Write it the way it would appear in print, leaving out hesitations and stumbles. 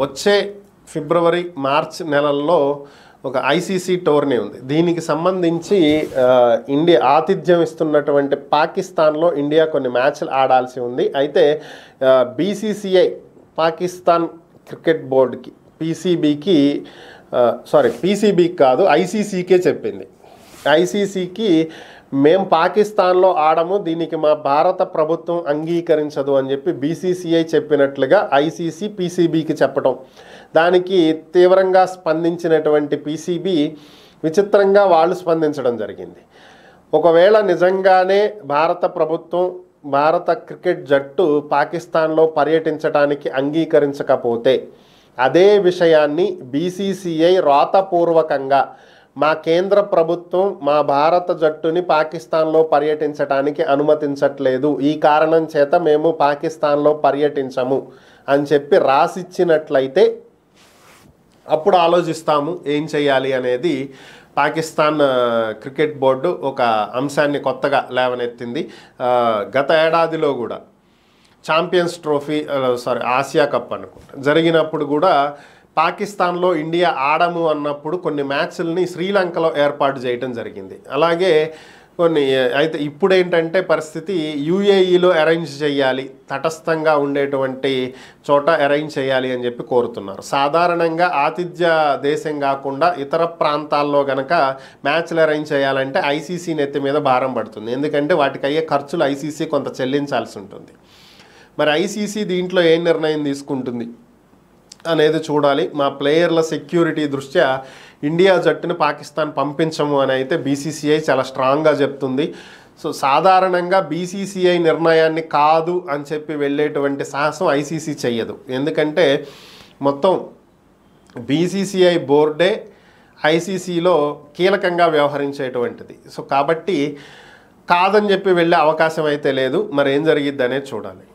వచ్చే ఫిబ్రవరి మార్చ్ నెలల్లో ఒక ఐసీసీ టోర్నీ ఉంది. దీనికి సంబంధించి ఇండియా ఆతిథ్యం ఇస్తున్నటువంటి పాకిస్తాన్లో ఇండియా కొన్ని మ్యాచ్లు ఆడాల్సి ఉంది. అయితే బీసీసీఐ పాకిస్తాన్ క్రికెట్ బోర్డుకి పీసీబీకి కాదు ఐసీసీకే చెప్పింది. ఐసీసీకి మేము పాకిస్తాన్లో ఆడము, దీనికి మా భారత ప్రభుత్వం అంగీకరించదు అని చెప్పి బీసీసీఐ చెప్పినట్లుగా ఐసీసీ పీసీబీకి చెప్పడం, దానికి తీవ్రంగా స్పందించినటువంటి పీసీబీ విచిత్రంగా వాళ్ళు స్పందించడం జరిగింది. ఒకవేళ నిజంగానే భారత ప్రభుత్వం భారత క్రికెట్ జట్టు పాకిస్తాన్లో పర్యటించడానికి అంగీకరించకపోతే అదే విషయాన్ని బీసీసీఐ రాతపూర్వకంగా మా కేంద్ర ప్రభుత్వం మా భారత జట్టుని పాకిస్తాన్లో పర్యటించడానికి అనుమతించట్లేదు, ఈ కారణం చేత మేము పాకిస్తాన్లో పర్యటించము అని చెప్పి రాసిచ్చినట్లయితే అప్పుడు ఆలోచిస్తాము ఏం చేయాలి అనేది. పాకిస్తాన్ క్రికెట్ బోర్డు ఒక అంశాన్ని కొత్తగా లేవనెత్తింది. గత ఏడాదిలో కూడా ఛాంపియన్స్ ట్రోఫీ ఆసియా కప్ అనుకుంటా జరిగినప్పుడు కూడా పాకిస్తాన్లో ఇండియా ఆడము అన్నప్పుడు కొన్ని మ్యాచ్ల్ని శ్రీలంకలో ఏర్పాటు చేయడం జరిగింది. అలాగే కొన్ని అయితే ఇప్పుడు ఏంటంటే పరిస్థితి యూఏఈలో అరేంజ్ చేయాలి, తటస్థంగా ఉండేటువంటి చోట అరేంజ్ చేయాలి అని చెప్పి కోరుతున్నారు. సాధారణంగా ఆతిథ్య దేశం కాకుండా ఇతర ప్రాంతాల్లో గనక మ్యాచ్లు అరేంజ్ చేయాలంటే ఐసీసీ నెత్తి మీద భారం పడుతుంది. ఎందుకంటే వాటికి అయ్యే ఖర్చులు ఐసీసీ కొంత చెల్లించాల్సి ఉంటుంది. మరి ఐసీసీ దీంట్లో ఏ నిర్ణయం తీసుకుంటుంది అనేది చూడాలి. మా ప్లేయర్ల సెక్యూరిటీ దృష్ట్యా ఇండియా జట్టుని పాకిస్తాన్ పంపించము అని అయితే బీసీసీఐ చాలా స్ట్రాంగ్గా చెప్తుంది. సో సాధారణంగా బీసీసీఐ నిర్ణయాన్ని కాదు అని చెప్పి వెళ్ళేటువంటి సాహసం ఐసీసీ చెయ్యదు. ఎందుకంటే మొత్తం బీసీసీఐ బోర్డే ఐసీసీలో కీలకంగా వ్యవహరించేటువంటిది. సో కాబట్టి కాదని చెప్పి వెళ్ళే అవకాశం అయితే లేదు. మరి ఏం జరిగిద్ది అనేది చూడాలి.